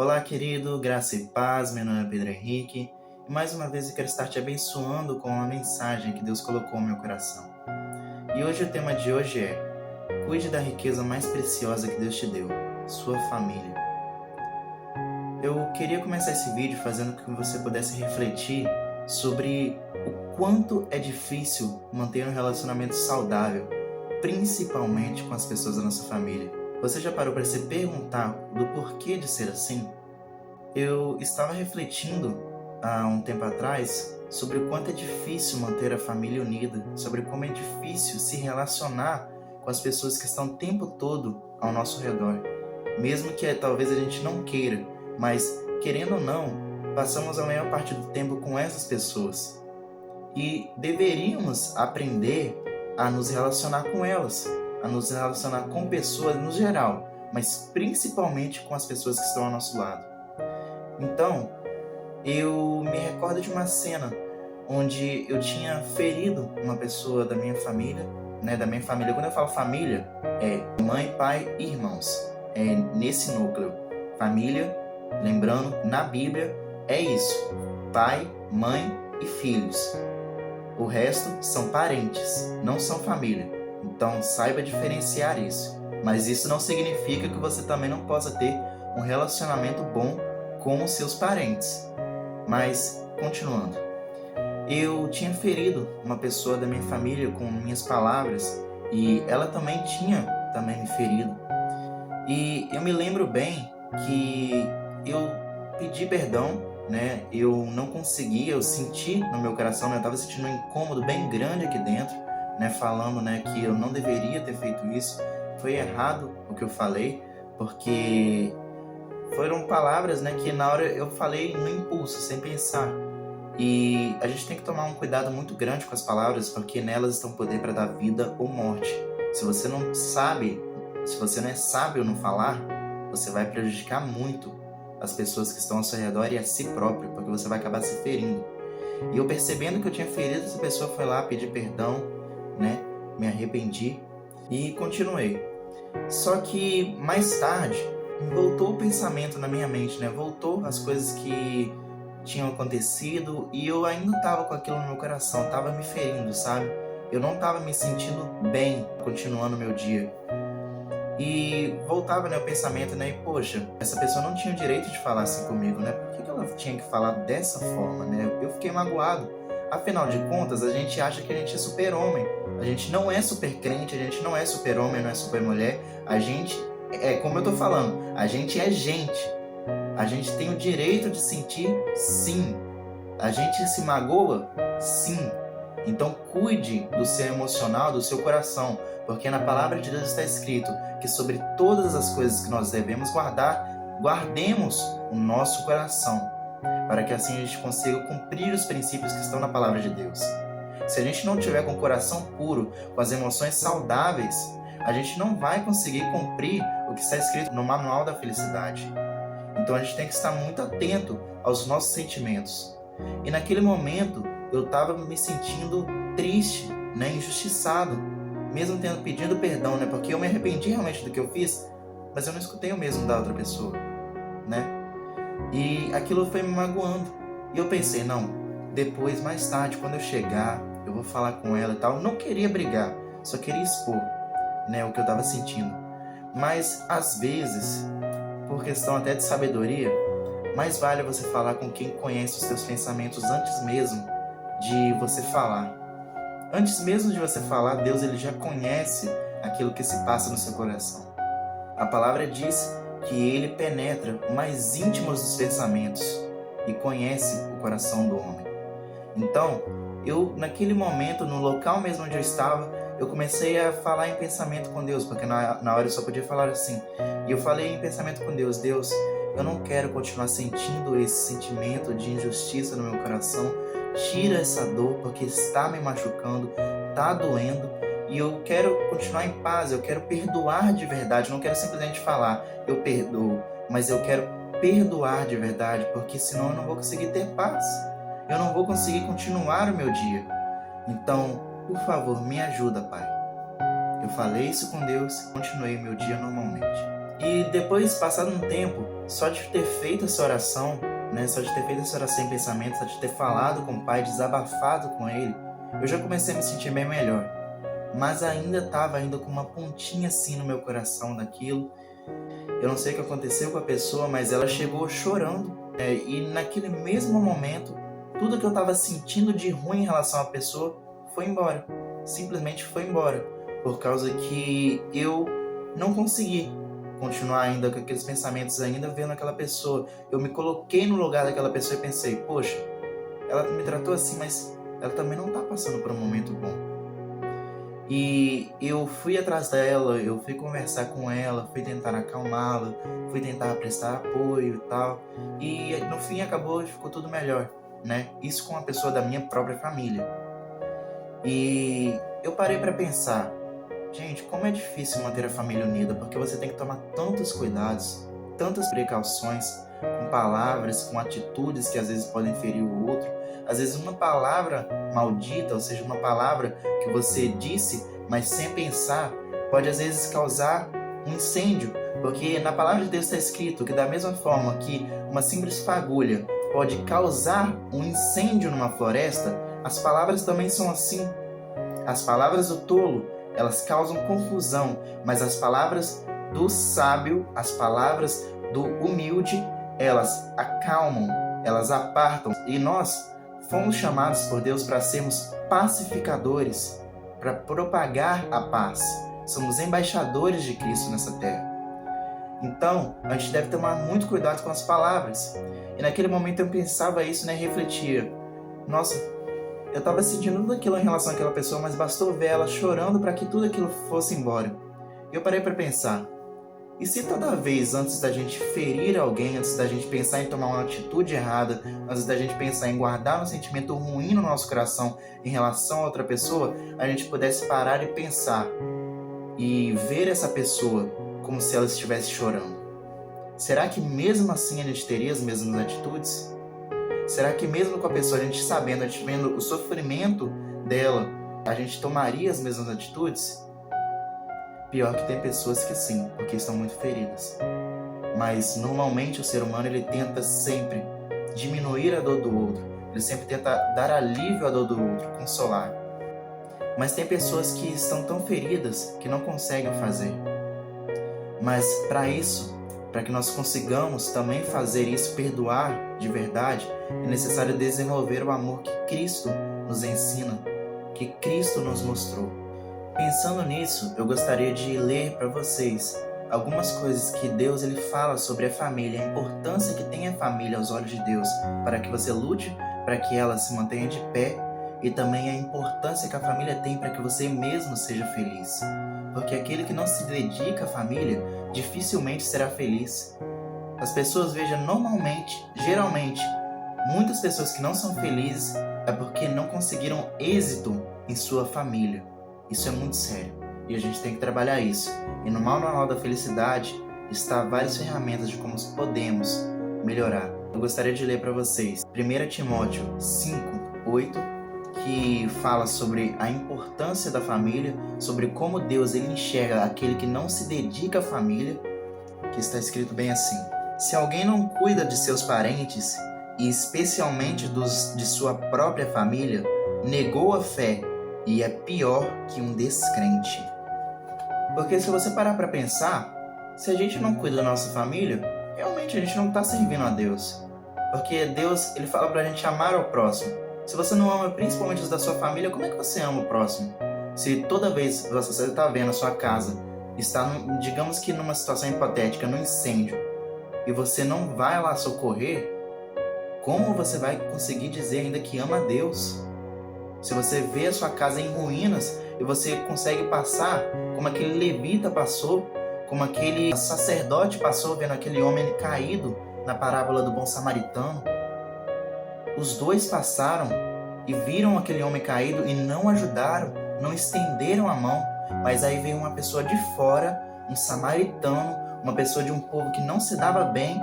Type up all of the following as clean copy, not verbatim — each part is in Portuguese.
Olá, querido, graça e paz, meu nome é Pedro Henrique e mais uma vez eu quero estar te abençoando com uma mensagem que Deus colocou no meu coração. E hoje o tema de hoje é: cuide da riqueza mais preciosa que Deus te deu, sua família. Eu queria começar esse vídeo fazendo com que você pudesse refletir sobre o quanto é difícil manter um relacionamento saudável, principalmente com as pessoas da nossa família. Você já parou para se perguntar do porquê de ser assim? Eu estava refletindo há um tempo atrás sobre o quanto é difícil manter a família unida, sobre como é difícil se relacionar com as pessoas que estão o tempo todo ao nosso redor. Mesmo que talvez a gente não queira, mas querendo ou não, passamos a maior parte do tempo com essas pessoas. E deveríamos aprender a nos relacionar com elas, a nos relacionar com pessoas no geral, mas principalmente com as pessoas que estão ao nosso lado. Então, eu me recordo de uma cena onde eu tinha ferido uma pessoa da minha família, né, da minha família. Quando eu falo família, é mãe, pai e irmãos. É nesse núcleo. Família, lembrando, na Bíblia é isso: pai, mãe e filhos. O resto são parentes, não são família. Então saiba diferenciar isso. Mas isso não significa que você também não possa ter um relacionamento bom com os seus parentes. Mas, continuando, eu tinha ferido uma pessoa da minha família com minhas palavras e ela também tinha me ferido. E eu me lembro bem que eu pedi perdão, né? Eu não conseguia, eu senti no meu coração, né? Eu estava sentindo um incômodo bem grande aqui dentro, né? Falando, né, que eu não deveria ter feito isso. Foi errado o que eu falei, porque foram palavras, né, que na hora eu falei no impulso, sem pensar. E a gente tem que tomar um cuidado muito grande com as palavras, porque nelas estão poder para dar vida ou morte. Se você não sabe, se você não é sábio no falar, você vai prejudicar muito as pessoas que estão ao seu redor e a si próprio, porque você vai acabar se ferindo. E eu, percebendo que eu tinha ferido essa pessoa, foi lá pedir perdão, né? Me arrependi e continuei. Só que mais tarde voltou o pensamento na minha mente, né? Voltou as coisas que tinham acontecido e eu ainda estava com aquilo no meu coração, estava me ferindo, sabe? Eu não estava me sentindo bem continuando o meu dia. E voltava, né, o pensamento, né? E poxa, essa pessoa não tinha o direito de falar assim comigo, né? Por que ela tinha que falar dessa forma, né? Eu fiquei magoado. Afinal de contas, a gente acha que a gente é super-homem. A gente não é super-crente, a gente não é super-homem, não é super-mulher. A gente é, como eu tô falando, a gente é gente. A gente tem o direito de sentir, sim. A gente se magoa, sim. Então cuide do seu emocional, do seu coração, porque na palavra de Deus está escrito que sobre todas as coisas que nós devemos guardar, guardemos o nosso coração, para que assim a gente consiga cumprir os princípios que estão na palavra de Deus. Se a gente não tiver com o coração puro, com as emoções saudáveis, a gente não vai conseguir cumprir o que está escrito no Manual da Felicidade. Então a gente tem que estar muito atento aos nossos sentimentos. E naquele momento eu estava me sentindo triste, né, injustiçado, mesmo tendo pedido perdão, né, porque eu me arrependi realmente do que eu fiz, mas eu não escutei o mesmo da outra pessoa, né? E aquilo foi me magoando. E eu pensei, não, depois, mais tarde, quando eu chegar, eu vou falar com ela e tal. Não queria brigar, só queria expor, né, o que eu estava sentindo. Mas às vezes, por questão até de sabedoria, mais vale você falar com quem conhece os seus pensamentos antes mesmo de você falar. Antes mesmo de você falar, Deus ele já conhece aquilo que se passa no seu coração. A palavra diz que ele penetra o mais íntimo dos pensamentos e conhece o coração do homem. Então, eu naquele momento, no local mesmo onde eu estava, eu comecei a falar em pensamento com Deus, porque na hora eu só podia falar assim. E eu falei em pensamento com Deus: Deus, eu não quero continuar sentindo esse sentimento de injustiça no meu coração. Tira essa dor, porque está me machucando, está doendo. E eu quero continuar em paz, eu quero perdoar de verdade. Eu não quero simplesmente falar, eu perdoo, mas eu quero perdoar de verdade, porque senão eu não vou conseguir ter paz. Eu não vou conseguir continuar o meu dia. Então, por favor, me ajuda, Pai. Eu falei isso com Deus e continuei meu dia normalmente. E depois, passado um tempo, só de ter feito essa oração, né, só de ter feito essa oração em pensamento, só de ter falado com o Pai, desabafado com Ele, eu já comecei a me sentir bem melhor. Mas ainda estava com uma pontinha assim no meu coração daquilo. Eu não sei o que aconteceu com a pessoa, mas ela chegou chorando. E naquele mesmo momento, tudo que eu estava sentindo de ruim em relação à pessoa foi embora. Simplesmente foi embora. Por causa que eu não consegui continuar ainda com aqueles pensamentos, ainda vendo aquela pessoa. Eu me coloquei no lugar daquela pessoa e pensei, poxa, ela me tratou assim, mas ela também não está passando por um momento bom. E eu fui atrás dela, eu fui conversar com ela, fui tentar acalmá-la, fui tentar prestar apoio e tal. E no fim ficou tudo melhor, né? Isso com uma pessoa da minha própria família. E eu parei para pensar, gente, como é difícil manter a família unida, porque você tem que tomar tantos cuidados, tantas precauções, com palavras, com atitudes que às vezes podem ferir o outro. Às vezes uma palavra maldita, ou seja, uma palavra que você disse, mas sem pensar, pode às vezes causar um incêndio, porque na palavra de Deus está escrito que da mesma forma que uma simples fagulha pode causar um incêndio numa floresta, as palavras também são assim. As palavras do tolo, elas causam confusão, mas as palavras do sábio, as palavras do humilde, elas acalmam, elas apartam. E nós fomos chamados por Deus para sermos pacificadores, para propagar a paz. Somos embaixadores de Cristo nessa terra. Então, a gente deve tomar muito cuidado com as palavras. E naquele momento eu pensava isso, né, refletia. Nossa, eu estava sentindo tudo aquilo em relação àquela pessoa, mas bastou ver ela chorando para que tudo aquilo fosse embora. E eu parei para pensar, e se toda vez antes da gente ferir alguém, antes da gente pensar em tomar uma atitude errada, antes da gente pensar em guardar um sentimento ruim no nosso coração em relação a outra pessoa, a gente pudesse parar e pensar e ver essa pessoa como se ela estivesse chorando? Será que mesmo assim a gente teria as mesmas atitudes? Será que mesmo com a pessoa, a gente sabendo, a gente vendo o sofrimento dela, a gente tomaria as mesmas atitudes? Pior que tem pessoas que sim, porque estão muito feridas. Mas normalmente o ser humano ele tenta sempre diminuir a dor do outro. Ele sempre tenta dar alívio à dor do outro, consolar. Mas tem pessoas que estão tão feridas que não conseguem fazer. Mas para isso, para que nós consigamos também fazer isso, perdoar de verdade, é necessário desenvolver o amor que Cristo nos ensina, que Cristo nos mostrou. Pensando nisso, eu gostaria de ler para vocês algumas coisas que Deus ele fala sobre a família, a importância que tem a família aos olhos de Deus, para que você lute, para que ela se mantenha de pé, e também a importância que a família tem para que você mesmo seja feliz. Porque aquele que não se dedica à família dificilmente será feliz. As pessoas vejam geralmente, muitas pessoas que não são felizes é porque não conseguiram êxito em sua família. Isso é muito sério e a gente tem que trabalhar isso. E no Manual da Felicidade está várias ferramentas de como podemos melhorar. Eu gostaria de ler para vocês 1 Timóteo 5:8, que fala sobre a importância da família, sobre como Deus ele enxerga aquele que não se dedica à família, que está escrito bem assim: se alguém não cuida de seus parentes, e especialmente dos de sua própria família, negou a fé e é pior que um descrente. Porque se você parar para pensar, se a gente não cuida da nossa família, realmente a gente não está servindo a Deus. Porque Deus ele fala para a gente amar ao próximo. Se você não ama principalmente os da sua família, como é que você ama o próximo? Se toda vez que você está vendo a sua casa, está, digamos que numa situação hipotética, no incêndio, e você não vai lá socorrer, como você vai conseguir dizer ainda que ama a Deus? Se você vê a sua casa em ruínas e você consegue passar como aquele levita passou, como aquele sacerdote passou vendo aquele homem caído na parábola do bom samaritano, os dois passaram e viram aquele homem caído e não ajudaram, não estenderam a mão, mas aí veio uma pessoa de fora, um samaritano, uma pessoa de um povo que não se dava bem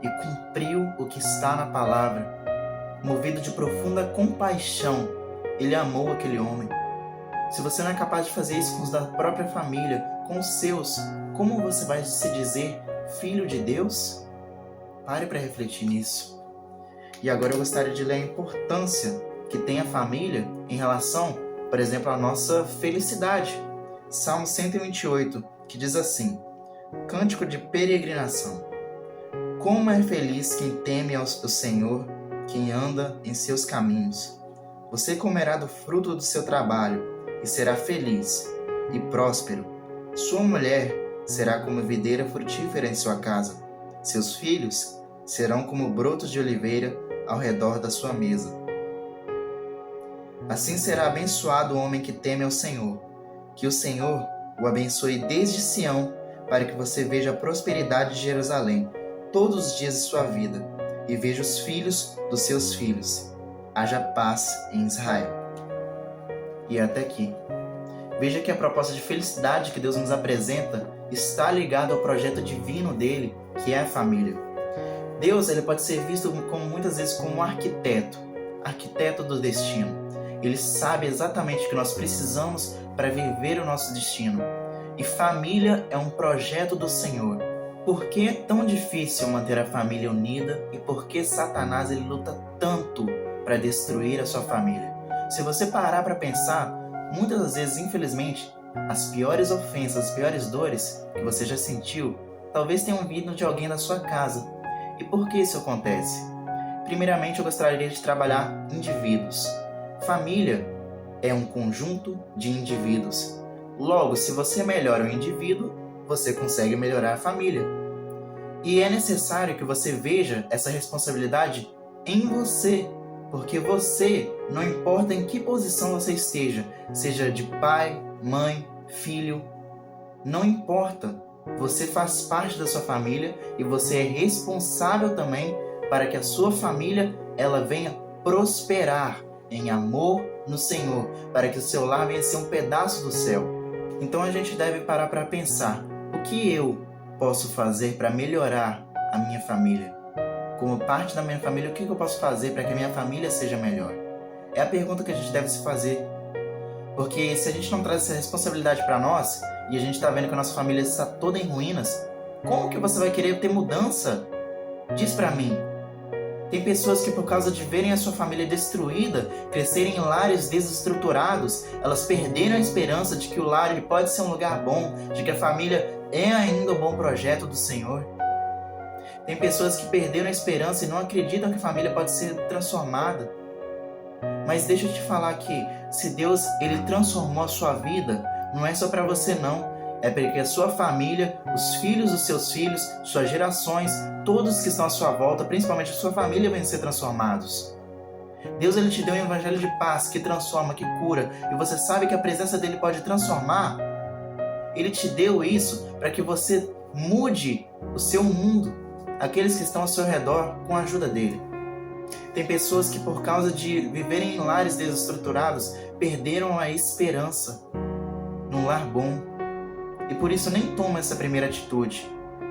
e cumpriu o que está na palavra. Movido de profunda compaixão, ele amou aquele homem. Se você não é capaz de fazer isso com os da própria família, com os seus, como você vai se dizer filho de Deus? Pare para refletir nisso. E agora eu gostaria de ler a importância que tem a família em relação, por exemplo, à nossa felicidade. Salmo 128, que diz assim: Cântico de peregrinação. Como é feliz quem teme ao Senhor, quem anda em seus caminhos. Você comerá do fruto do seu trabalho e será feliz e próspero. Sua mulher será como videira frutífera em sua casa. Seus filhos serão como brotos de oliveira ao redor da sua mesa. Assim será abençoado o homem que teme ao Senhor. Que o Senhor o abençoe desde Sião, para que você veja a prosperidade de Jerusalém todos os dias de sua vida, e veja os filhos dos seus filhos. Haja paz em Israel. E até aqui. Veja que a proposta de felicidade que Deus nos apresenta está ligada ao projeto divino dele, que é a família. Deus, ele pode ser visto muitas vezes como um arquiteto do destino. Ele sabe exatamente o que nós precisamos para viver o nosso destino. E família é um projeto do Senhor. Por que é tão difícil manter a família unida e por que Satanás ele luta tanto para destruir a sua família? Se você parar para pensar, muitas das vezes, infelizmente, as piores ofensas, as piores dores que você já sentiu, talvez tenham vindo de alguém da sua casa. E por que isso acontece? Primeiramente, eu gostaria de trabalhar indivíduos. Família é um conjunto de indivíduos. Logo, se você melhora o indivíduo, você consegue melhorar a família. E é necessário que você veja essa responsabilidade em você, porque você, não importa em que posição você esteja, seja de pai, mãe, filho, não importa. Você faz parte da sua família e você é responsável também para que a sua família ela venha prosperar em amor no Senhor, para que o seu lar venha ser um pedaço do céu. Então a gente deve parar para pensar, o que eu posso fazer para melhorar a minha família? Como parte da minha família, o que eu posso fazer para que a minha família seja melhor? É a pergunta que a gente deve se fazer. Porque se a gente não traz essa responsabilidade para nós, e a gente está vendo que a nossa família está toda em ruínas, como que você vai querer ter mudança? Diz para mim. Tem pessoas que por causa de verem a sua família destruída, crescerem em lares desestruturados, elas perderam a esperança de que o lar ele pode ser um lugar bom, de que a família é ainda um bom projeto do Senhor. Tem pessoas que perderam a esperança e não acreditam que a família pode ser transformada. Mas deixa eu te falar que se Deus ele transformou a sua vida, não é só para você não. É para que a sua família, os filhos dos seus filhos, suas gerações, todos que estão à sua volta, principalmente a sua família, venham ser transformados. Deus ele te deu um evangelho de paz que transforma, que cura, e você sabe que a presença dele pode transformar. Ele te deu isso para que você mude o seu mundo, aqueles que estão ao seu redor, com a ajuda dele. Tem pessoas que por causa de viverem em lares desestruturados, perderam a esperança num lar bom. E por isso nem toma essa primeira atitude,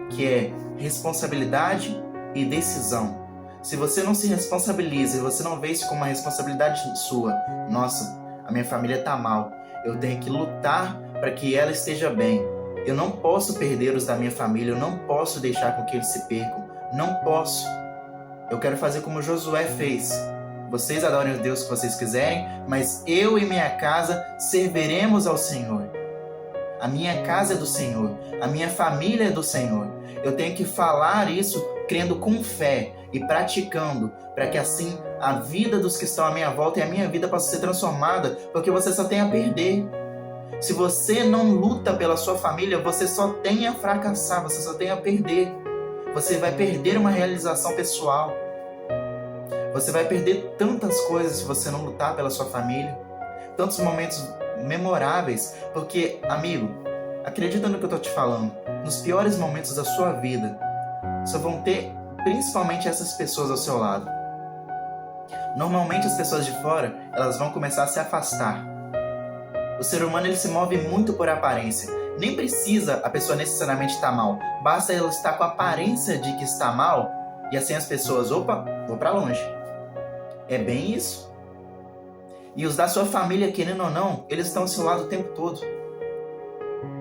que é responsabilidade e decisão. Se você não se responsabiliza e você não vê isso como uma responsabilidade sua, nossa, a minha família está mal, eu tenho que lutar para que ela esteja bem. Eu não posso perder os da minha família, eu não posso deixar com que eles se percam, não posso. Eu quero fazer como Josué fez. Vocês adorem o Deus que vocês quiserem, mas eu e minha casa serviremos ao Senhor. A minha casa é do Senhor, a minha família é do Senhor. Eu tenho que falar isso crendo com fé e praticando, para que assim a vida dos que estão à minha volta e a minha vida possa ser transformada, porque você só tem a perder. Se você não luta pela sua família, você só tem a fracassar, você só tem a perder. Você vai perder uma realização pessoal. Você vai perder tantas coisas se você não lutar pela sua família. Tantos momentos memoráveis, porque, amigo, acredita no que eu tô te falando, nos piores momentos da sua vida, só vão ter principalmente essas pessoas ao seu lado. Normalmente as pessoas de fora, elas vão começar a se afastar. O ser humano ele se move muito por aparência. Nem precisa a pessoa necessariamente estar mal, basta ela estar com a aparência de que está mal, e assim as pessoas, opa, vou pra longe. É bem isso. E os da sua família, querendo ou não, eles estão ao seu lado o tempo todo.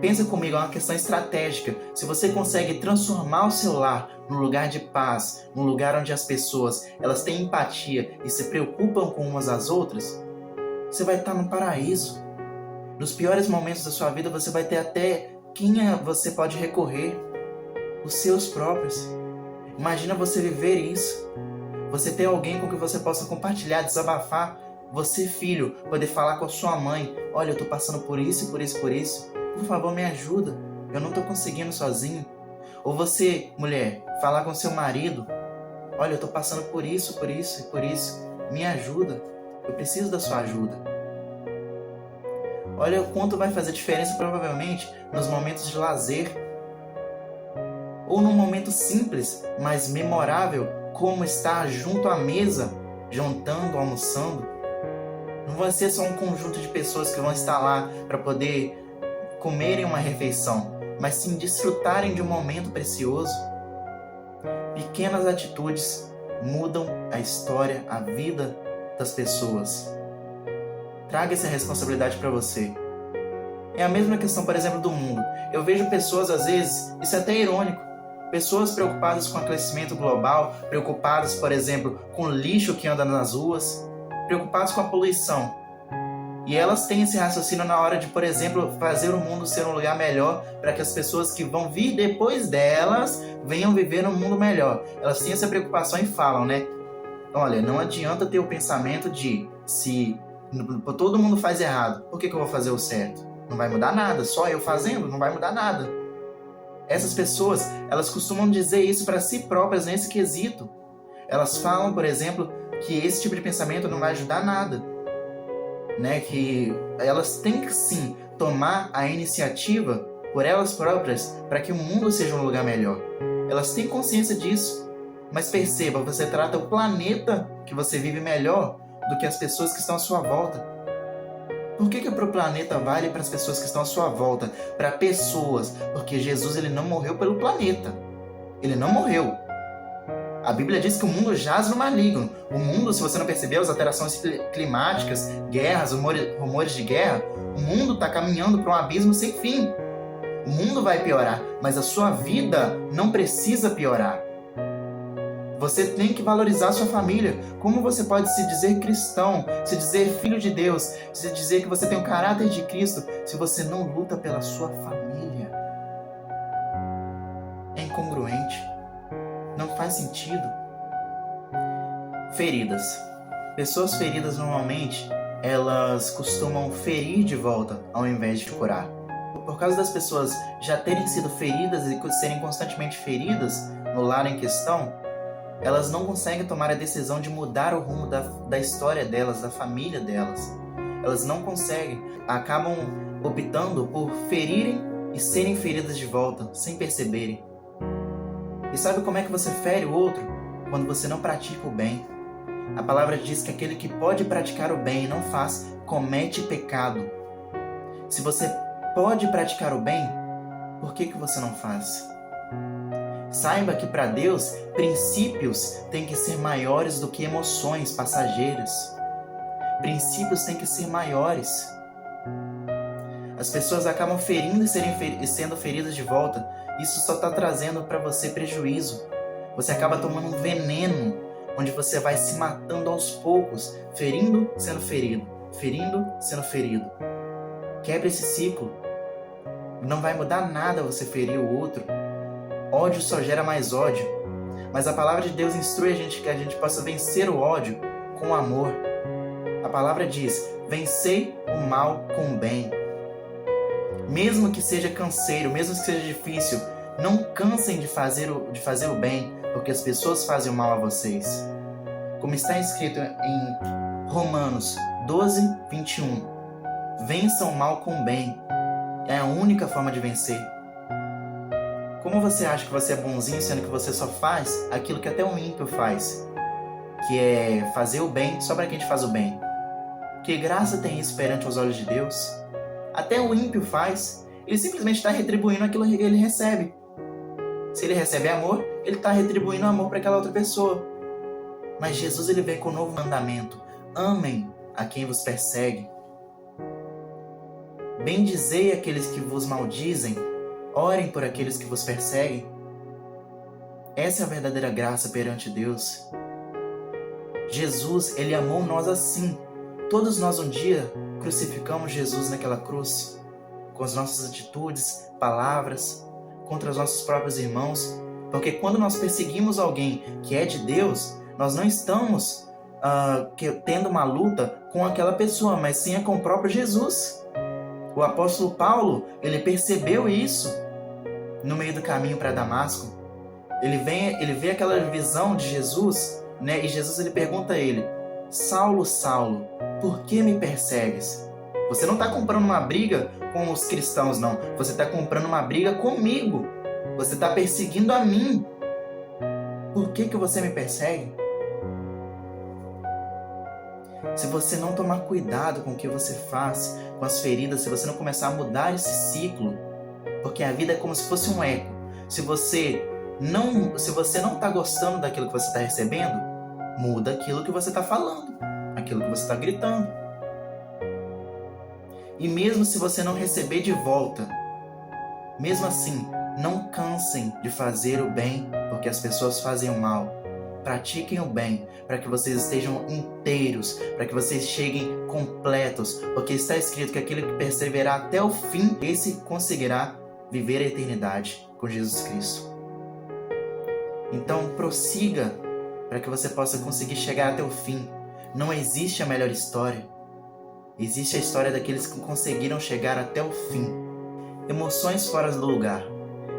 Pensa comigo, é uma questão estratégica. Se você consegue transformar o seu lar num lugar de paz, num lugar onde as pessoas elas têm empatia e se preocupam com umas às outras, você vai estar no paraíso. Nos piores momentos da sua vida, você vai ter até quem você pode recorrer, os seus próprios. Imagina você viver isso. Você ter alguém com quem você possa compartilhar, desabafar. Você, filho, poder falar com a sua mãe: olha, eu tô passando por isso, por isso, por isso. Por favor, me ajuda. Eu não tô conseguindo sozinho. Ou você, mulher, falar com seu marido: olha, eu tô passando por isso, por isso e por isso. Me ajuda. Eu preciso da sua ajuda. Olha o quanto vai fazer diferença, provavelmente, nos momentos de lazer. Ou num momento simples, mas memorável, como estar junto à mesa, jantando, almoçando. Não vai ser só um conjunto de pessoas que vão estar lá para poder comerem uma refeição, mas sim desfrutarem de um momento precioso. Pequenas atitudes mudam a história, a vida das pessoas. Traga essa responsabilidade para você. É a mesma questão, por exemplo, do mundo. Eu vejo pessoas, às vezes, isso é até irônico, pessoas preocupadas com o aquecimento global, preocupadas, por exemplo, com o lixo que anda nas ruas, preocupadas com a poluição. E elas têm esse raciocínio na hora de, por exemplo, fazer o mundo ser um lugar melhor para que as pessoas que vão vir depois delas venham viver num mundo melhor. Elas têm essa preocupação e falam, né? Olha, não adianta ter o pensamento de se todo mundo faz errado, por que eu vou fazer o certo? Não vai mudar nada, só eu fazendo não vai mudar nada. Essas pessoas, elas costumam dizer isso para si próprias nesse quesito. Elas falam, por exemplo, que esse tipo de pensamento não vai ajudar nada. Né? Que elas têm que sim tomar a iniciativa por elas próprias para que o mundo seja um lugar melhor. Elas têm consciência disso. Mas perceba, você trata o planeta que você vive melhor do que as pessoas que estão à sua volta. Por que para o planeta vale para as pessoas que estão à sua volta? Para pessoas. Porque Jesus ele não morreu pelo planeta. Ele não morreu. A Bíblia diz que o mundo jaz no maligno. O mundo, se você não percebeu, as alterações climáticas, guerras, rumores de guerra, o mundo está caminhando para um abismo sem fim. O mundo vai piorar, mas a sua vida não precisa piorar. Você tem que valorizar a sua família. Como você pode se dizer cristão, se dizer filho de Deus, se dizer que você tem o caráter de Cristo, se você não luta pela sua família? É incongruente. Não faz sentido. Feridas. Pessoas feridas normalmente, elas costumam ferir de volta ao invés de curar. Por causa das pessoas já terem sido feridas e serem constantemente feridas no lar em questão, elas não conseguem tomar a decisão de mudar o rumo da história delas, da família delas. Elas não conseguem, acabam optando por ferirem e serem feridas de volta, sem perceberem. E sabe como é que você fere o outro? Quando você não pratica o bem. A palavra diz que aquele que pode praticar o bem e não faz, comete pecado. Se você pode praticar o bem, por que você não faz? Saiba que para Deus, princípios têm que ser maiores do que emoções passageiras. Princípios têm que ser maiores. As pessoas acabam ferindo e sendo feridas de volta. Isso só está trazendo para você prejuízo. Você acaba tomando um veneno, onde você vai se matando aos poucos, ferindo, sendo ferido, ferindo, sendo ferido. Quebre esse ciclo. Não vai mudar nada você ferir o outro. Ódio só gera mais ódio. Mas a palavra de Deus instrui a gente que a gente possa vencer o ódio com amor. A palavra diz: vencei o mal com o bem. Mesmo que seja canseiro, mesmo que seja difícil, não cansem de fazer o bem, porque as pessoas fazem o mal a vocês. Como está escrito em Romanos 12, 21. Vençam o mal com o bem. É a única forma de vencer. Como você acha que você é bonzinho, sendo que você só faz aquilo que até um ímpio faz? Que é fazer o bem só para quem te faz o bem. Que graça tem isso perante os olhos de Deus? Até o ímpio faz. Ele simplesmente está retribuindo aquilo que ele recebe. Se ele recebe amor, ele está retribuindo amor para aquela outra pessoa. Mas Jesus ele vem com um novo mandamento. Amem a quem vos persegue. Bendizei aqueles que vos maldizem, orem por aqueles que vos perseguem. Essa é a verdadeira graça perante Deus. Jesus, Ele amou nós assim. Todos nós um dia crucificamos Jesus naquela cruz, com as nossas atitudes, palavras, contra os nossos próprios irmãos. Porque quando nós perseguimos alguém que é de Deus, nós não estamos tendo uma luta com aquela pessoa, mas sim com o próprio Jesus. O apóstolo Paulo, ele percebeu isso no meio do caminho para Damasco. Ele vê aquela visão de Jesus, né? E Jesus ele pergunta a ele: Saulo, Saulo, por que me persegues? Você não está comprando uma briga com os cristãos, não. Você está comprando uma briga comigo. Você está perseguindo a mim. Por que você me persegue? Se você não tomar cuidado com o que você faz, com as feridas, se você não começar a mudar esse ciclo, porque a vida é como se fosse um eco. Se você não está gostando daquilo que você está recebendo, muda aquilo que você está falando, aquilo que você está gritando. E mesmo se você não receber de volta, mesmo assim, não cansem de fazer o bem, porque as pessoas fazem o mal. Pratiquem o bem, para que vocês estejam inteiros, para que vocês cheguem completos, porque está escrito que aquele que perseverar até o fim, esse conseguirá viver a eternidade com Jesus Cristo. Então, prossiga, para que você possa conseguir chegar até o fim. Não existe a melhor história. Existe a história daqueles que conseguiram chegar até o fim. Emoções fora do lugar.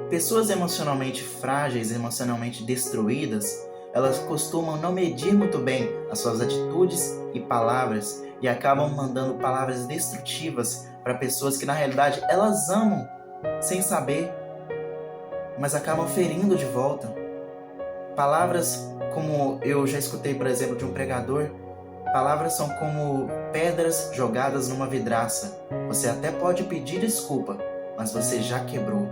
Pessoas emocionalmente frágeis, emocionalmente destruídas, elas costumam não medir muito bem as suas atitudes e palavras e acabam mandando palavras destrutivas para pessoas que na realidade elas amam sem saber, mas acabam ferindo de volta. Palavras como eu já escutei, por exemplo, de um pregador, palavras são como pedras jogadas numa vidraça. Você até pode pedir desculpa, mas você já quebrou.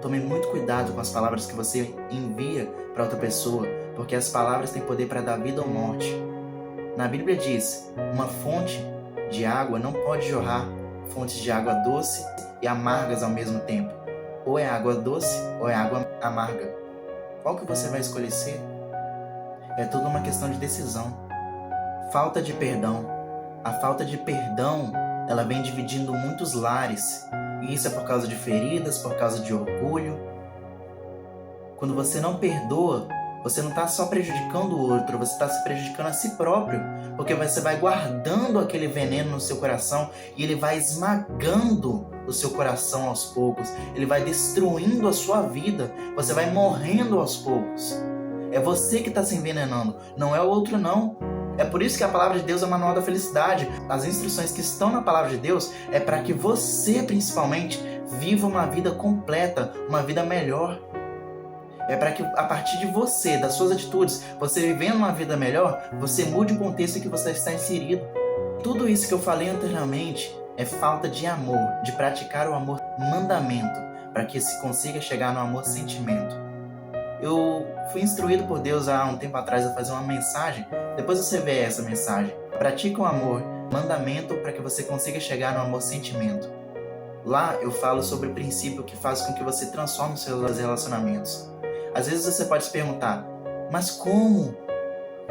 Tome muito cuidado com as palavras que você envia para outra pessoa, porque as palavras têm poder para dar vida ou morte. Na Bíblia diz, uma fonte de água não pode jorrar fontes de água doce e amargas ao mesmo tempo. Ou é água doce ou é água amarga. Qual que você vai escolher ser? É tudo uma questão de decisão. Falta de perdão. A falta de perdão, ela vem dividindo muitos lares. E isso é por causa de feridas, por causa de orgulho. Quando você não perdoa, você não está só prejudicando o outro, você está se prejudicando a si próprio. Porque você vai guardando aquele veneno no seu coração e ele vai esmagando o seu coração aos poucos. Ele vai destruindo a sua vida. Você vai morrendo aos poucos. É você que está se envenenando, não é o outro não. É por isso que a palavra de Deus é o manual da felicidade. As instruções que estão na palavra de Deus é para que você, principalmente, viva uma vida completa, uma vida melhor. É para que, a partir de você, das suas atitudes, você vivendo uma vida melhor, você mude o contexto em que você está inserido. Tudo isso que eu falei anteriormente é falta de amor, de praticar o amor mandamento, para que se consiga chegar no amor sentimento. Eu fui instruído por Deus há um tempo atrás a fazer uma mensagem. Depois você vê essa mensagem. Pratica o amor, mandamento, para que você consiga chegar no amor sentimento. Lá eu falo sobre o princípio que faz com que você transforme os seus relacionamentos. Às vezes você pode se perguntar, mas como?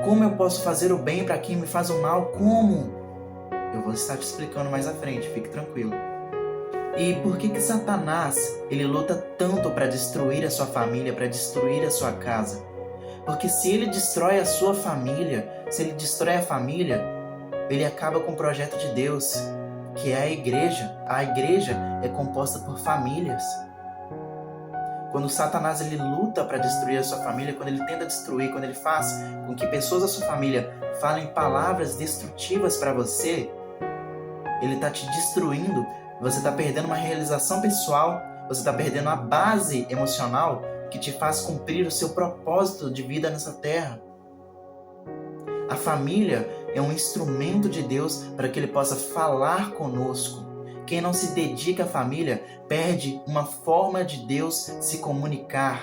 Como eu posso fazer o bem para quem me faz o mal? Como? Eu vou estar te explicando mais à frente, fique tranquilo. E por que Satanás ele luta tanto para destruir a sua família, para destruir a sua casa? Porque se ele destrói a sua família, se ele destrói a família, ele acaba com o projeto de Deus, que é a igreja. A igreja é composta por famílias. Quando Satanás ele luta para destruir a sua família, quando ele tenta destruir, quando ele faz com que pessoas da sua família falem palavras destrutivas para você, ele está te destruindo. Você está perdendo uma realização pessoal, você está perdendo a base emocional que te faz cumprir o seu propósito de vida nessa terra. A família é um instrumento de Deus para que Ele possa falar conosco. Quem não se dedica à família perde uma forma de Deus se comunicar.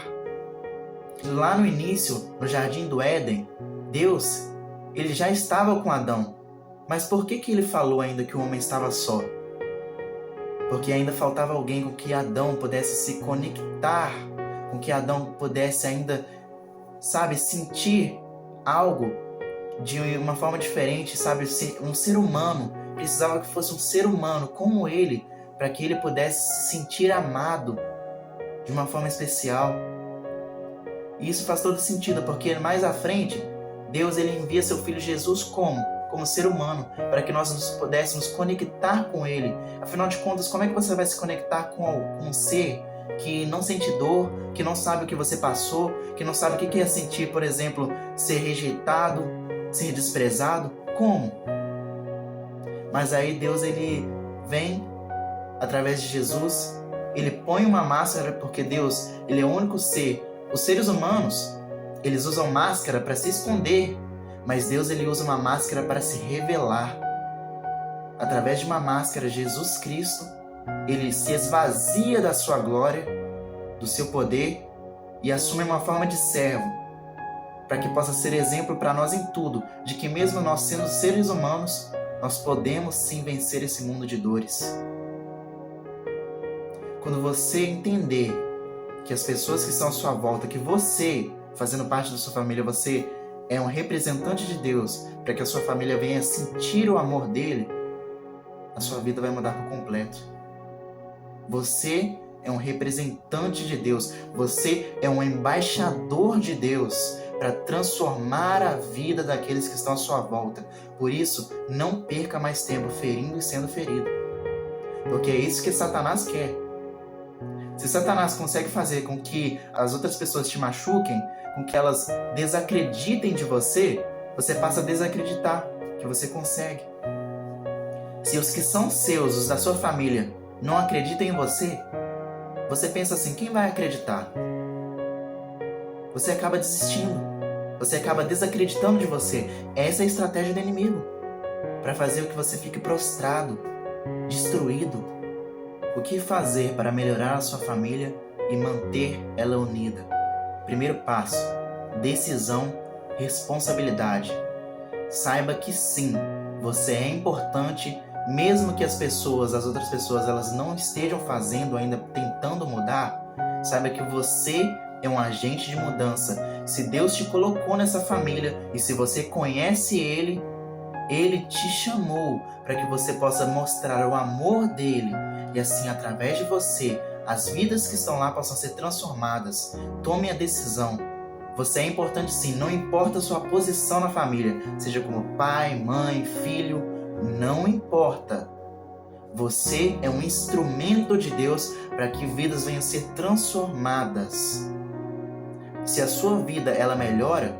Lá no início, no Jardim do Éden, Deus ele já estava com Adão. Mas por que Ele falou ainda que o homem estava só? porque ainda faltava alguém com que Adão pudesse se conectar, com que Adão pudesse ainda, sabe, sentir algo de uma forma diferente, sabe, um ser humano. Precisava que fosse um ser humano como ele, para que ele pudesse se sentir amado de uma forma especial. E isso faz todo sentido, porque mais à frente, Deus ele envia seu Filho Jesus como ser humano, para que nós nos pudéssemos conectar com ele. Afinal de contas, como é que você vai se conectar com um ser que não sente dor, que não sabe o que você passou, que não sabe o que é sentir, por exemplo, ser rejeitado, ser desprezado? Como? Mas aí Deus ele vem através de Jesus, ele põe uma máscara, porque Deus ele é o único ser. Os seres humanos, eles usam máscara para se esconder, mas Deus ele usa uma máscara para se revelar. Através de uma máscara, Jesus Cristo, ele se esvazia da sua glória, do seu poder, e assume uma forma de servo, para que possa ser exemplo para nós em tudo, de que mesmo nós sendo seres humanos, nós podemos sim vencer esse mundo de dores. Quando você entender que as pessoas que estão à sua volta, que você, fazendo parte da sua família, você é um representante de Deus, para que a sua família venha sentir o amor dele, a sua vida vai mudar por completo. Você é um representante de Deus, você é um embaixador de Deus para transformar a vida daqueles que estão à sua volta. Por isso, não perca mais tempo ferindo e sendo ferido, porque é isso que Satanás quer. Se Satanás consegue fazer com que as outras pessoas te machuquem, com que elas desacreditem de você, você passa a desacreditar que você consegue. Se os que são seus, os da sua família, não acreditam em você, você pensa assim, quem vai acreditar? Você acaba desistindo, você acaba desacreditando de você. Essa é a estratégia do inimigo, para fazer com que você fique prostrado, destruído. O que fazer para melhorar a sua família e manter ela unida? Primeiro passo: decisão, responsabilidade. Saiba que sim, você é importante, mesmo que as outras pessoas, elas não estejam fazendo ainda, tentando mudar. Saiba que você é um agente de mudança. Se Deus te colocou nessa família e se você conhece Ele, Ele te chamou para que você possa mostrar o amor dele. E assim, através de você, as vidas que estão lá possam ser transformadas. Tome a decisão. Você é importante sim, não importa a sua posição na família, seja como pai, mãe, filho, não importa. Você é um instrumento de Deus para que vidas venham a ser transformadas. Se a sua vida ela melhora,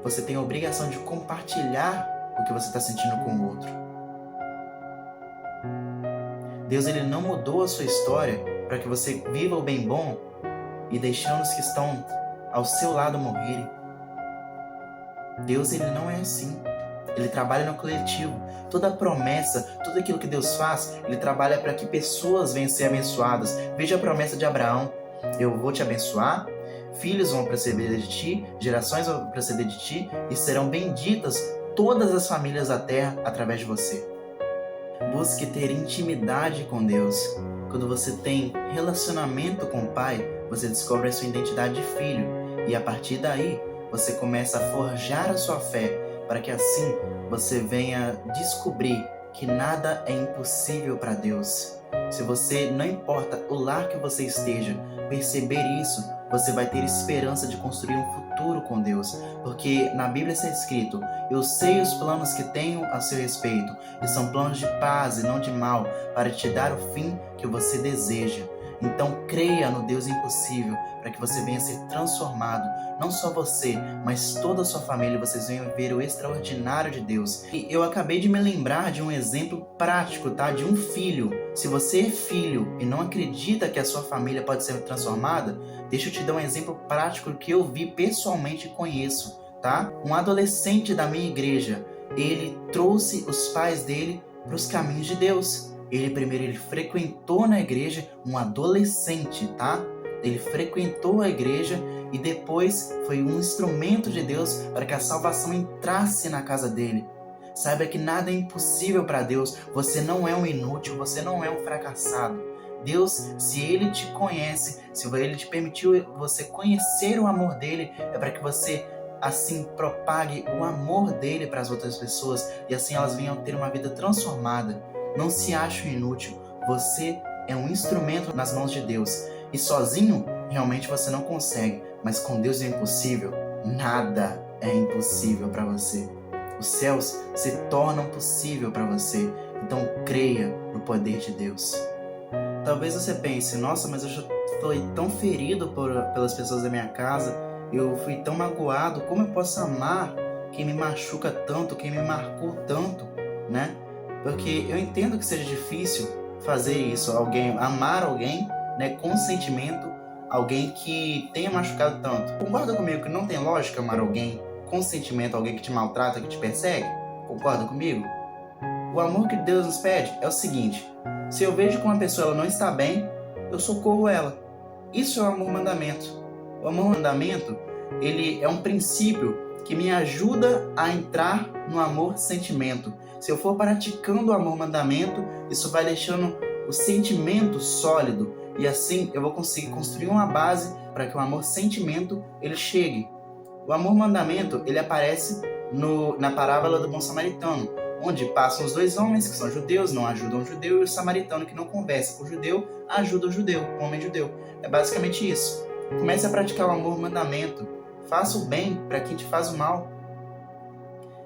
você tem a obrigação de compartilhar o que você está sentindo com o outro. Deus ele não mudou a sua história para que você viva o bem bom e deixando os que estão ao seu lado morrerem. Deus ele não é assim. Ele trabalha no coletivo. Toda promessa, tudo aquilo que Deus faz, ele trabalha para que pessoas venham a ser abençoadas. Veja a promessa de Abraão: eu vou te abençoar, filhos vão proceder de ti, gerações vão proceder de ti, e serão benditas todas as famílias da terra através de você. Busque ter intimidade com Deus. Quando você tem relacionamento com o Pai, você descobre a sua identidade de filho. E a partir daí, você começa a forjar a sua fé, para que assim você venha descobrir que nada é impossível para Deus. Se você, não importa o lar que você esteja, perceber isso, você vai ter esperança de construir um futuro com Deus. Porque na Bíblia está escrito: eu sei os planos que tenho a seu respeito, e são planos de paz e não de mal, para te dar o fim que você deseja. Então creia no Deus impossível, para que você venha a ser transformado. Não só você, mas toda a sua família, vocês venham ver o extraordinário de Deus. E eu acabei de me lembrar de um exemplo prático, tá? De um filho. Se você é filho e não acredita que a sua família pode ser transformada, deixa eu te dar um exemplo prático que eu vi pessoalmente e conheço, tá? Um adolescente da minha igreja, ele trouxe os pais dele para os caminhos de Deus. Ele frequentou na igreja, um adolescente, tá? Ele frequentou a igreja e depois foi um instrumento de Deus para que a salvação entrasse na casa dele. Saiba que nada é impossível para Deus. Você não é um inútil, você não é um fracassado. Deus, se Ele te conhece, se Ele te permitiu você conhecer o amor dEle, é para que você assim propague o amor dEle para as outras pessoas e assim elas venham ter uma vida transformada. Não se ache inútil. Você é um instrumento nas mãos de Deus. E sozinho, realmente você não consegue. Mas com Deus é impossível. Nada é impossível para você. Os céus se tornam possível para você. Então creia no poder de Deus. Talvez você pense, nossa, mas eu já fui tão ferido pelas pessoas da minha casa. Eu fui tão magoado. Como eu posso amar quem me machuca tanto, quem me marcou tanto, né? Porque eu entendo que seja difícil fazer isso, amar alguém, né, com sentimento, alguém que tenha machucado tanto. Concorda comigo que não tem lógica amar alguém com sentimento, alguém que te maltrata, que te persegue? Concorda comigo? O amor que Deus nos pede é o seguinte: se eu vejo que uma pessoa ela não está bem, eu socorro ela. Isso é o amor mandamento. O amor mandamento, ele é um princípio que me ajuda a entrar no amor sentimento. Se eu for praticando o amor mandamento, isso vai deixando o sentimento sólido e assim eu vou conseguir construir uma base para que o amor sentimento ele chegue. O amor mandamento ele aparece na parábola do bom samaritano, onde passam os dois homens que são judeus, não ajudam o judeu, e o samaritano que não conversa com o judeu, ajuda o judeu, o homem judeu. É basicamente isso. Comece a praticar o amor mandamento. Faça o bem para quem te faz o mal.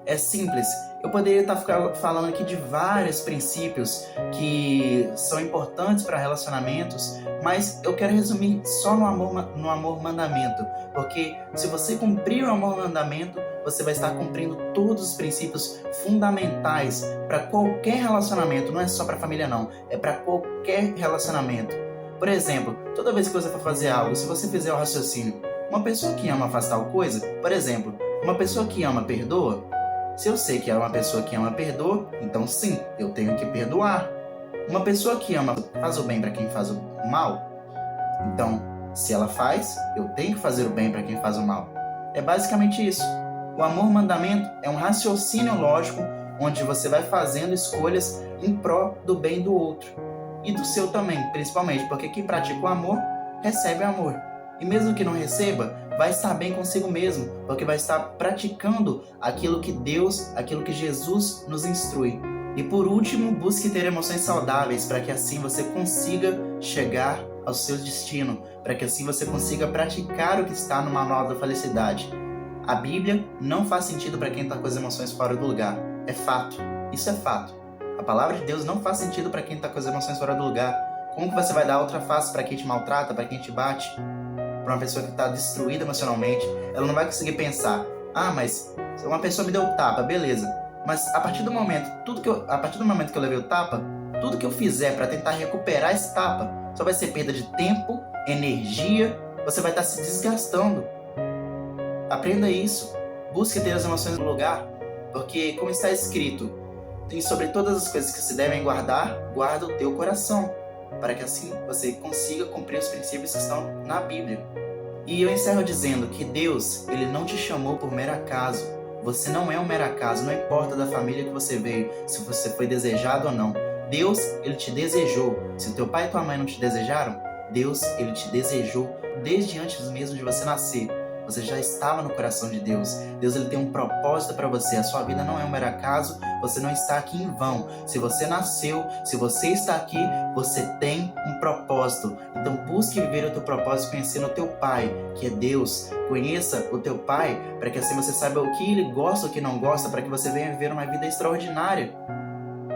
É simples. Eu poderia estar falando aqui de vários princípios que são importantes para relacionamentos, mas eu quero resumir só no amor mandamento, porque se você cumprir o amor mandamento, você vai estar cumprindo todos os princípios fundamentais para qualquer relacionamento. Não é só para a família não, é para qualquer relacionamento. Por exemplo, toda vez que você for fazer algo, se você fizer o raciocínio, uma pessoa que ama faz tal coisa, por exemplo, uma pessoa que ama perdoa. Se eu sei que é uma pessoa que ama perdoa, então sim, eu tenho que perdoar. Uma pessoa que ama faz o bem para quem faz o mal, então se ela faz, eu tenho que fazer o bem para quem faz o mal. É basicamente isso. O amor mandamento é um raciocínio lógico onde você vai fazendo escolhas em prol do bem do outro e do seu também, principalmente porque quem pratica o amor recebe amor. E mesmo que não receba, vai estar bem consigo mesmo, porque vai estar praticando aquilo que Deus, aquilo que Jesus nos instrui. E por último, busque ter emoções saudáveis para que assim você consiga chegar ao seu destino, para que assim você consiga praticar o que está no manual da felicidade. A Bíblia não faz sentido para quem está com as emoções fora do lugar. É fato. Isso é fato. A palavra de Deus não faz sentido para quem está com as emoções fora do lugar. Como que você vai dar outra face para quem te maltrata, para quem te bate? Para uma pessoa que está destruída emocionalmente, ela não vai conseguir pensar: ah, mas uma pessoa me deu tapa, beleza. Mas a partir do momento que eu levei o tapa, tudo que eu fizer para tentar recuperar esse tapa só vai ser perda de tempo, energia, você vai estar se desgastando. Aprenda isso. Busque ter as emoções no lugar, porque como está escrito, e sobre todas as coisas que se devem guardar, guarda o teu coração, para que assim você consiga cumprir os princípios que estão na Bíblia. E eu encerro dizendo que Deus, Ele não te chamou por mero acaso. Você não é um mero acaso, não importa da família que você veio, se você foi desejado ou não. Deus, Ele te desejou. Se o teu pai e tua mãe não te desejaram, Deus, Ele te desejou desde antes mesmo de você nascer. Você já estava no coração de Deus. Deus ele tem um propósito para você. A sua vida não é um mero acaso. Você não está aqui em vão. Se você nasceu, se você está aqui, você tem um propósito. Então busque viver o teu propósito conhecendo o teu Pai, que é Deus. Conheça o teu Pai para que assim você saiba o que Ele gosta, o que não gosta, para que você venha viver uma vida extraordinária.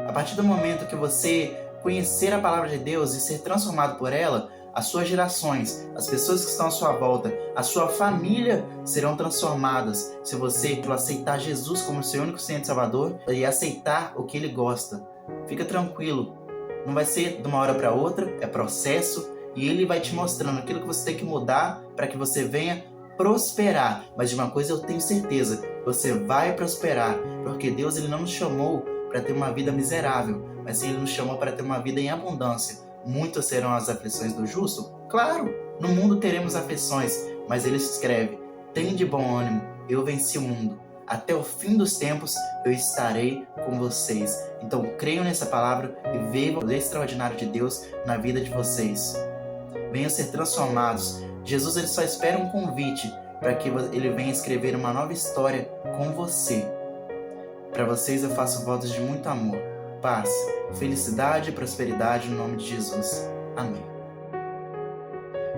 A partir do momento que você conhecer a palavra de Deus e ser transformado por ela, as suas gerações, as pessoas que estão à sua volta, a sua família serão transformadas se você aceitar Jesus como seu único Senhor e Salvador e aceitar o que Ele gosta. Fica tranquilo, não vai ser de uma hora para outra, é processo e Ele vai te mostrando aquilo que você tem que mudar para que você venha prosperar. Mas de uma coisa eu tenho certeza, você vai prosperar, porque Deus ele não nos chamou para ter uma vida miserável, mas Ele nos chamou para ter uma vida em abundância. Muitas serão as aflições do justo? Claro, no mundo teremos aflições, mas Ele escreve: tem de bom ânimo, eu venci o mundo. Até o fim dos tempos eu estarei com vocês. Então creiam nessa palavra e vejam o extraordinário de Deus na vida de vocês. Venham ser transformados. Jesus ele só espera um convite para que ele venha escrever uma nova história com você. Para vocês eu faço votos de muito amor, paz, felicidade e prosperidade no nome de Jesus. Amém.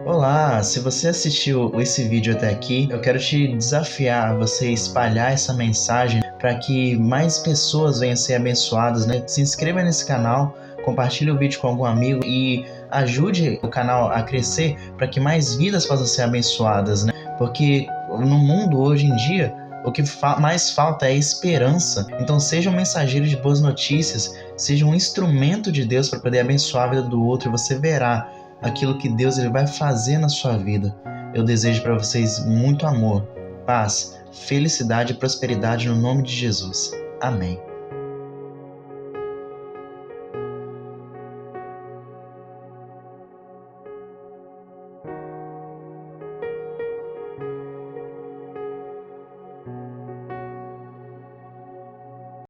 Olá, se você assistiu esse vídeo até aqui, eu quero te desafiar a você espalhar essa mensagem para que mais pessoas venham ser abençoadas, né? Se inscreva nesse canal, compartilhe o vídeo com algum amigo e ajude o canal a crescer para que mais vidas possam ser abençoadas, né? Porque no mundo hoje em dia, o que mais falta é esperança. Então seja um mensageiro de boas notícias, seja um instrumento de Deus para poder abençoar a vida do outro e você verá aquilo que Deus ele vai fazer na sua vida. Eu desejo para vocês muito amor, paz, felicidade e prosperidade no nome de Jesus. Amém.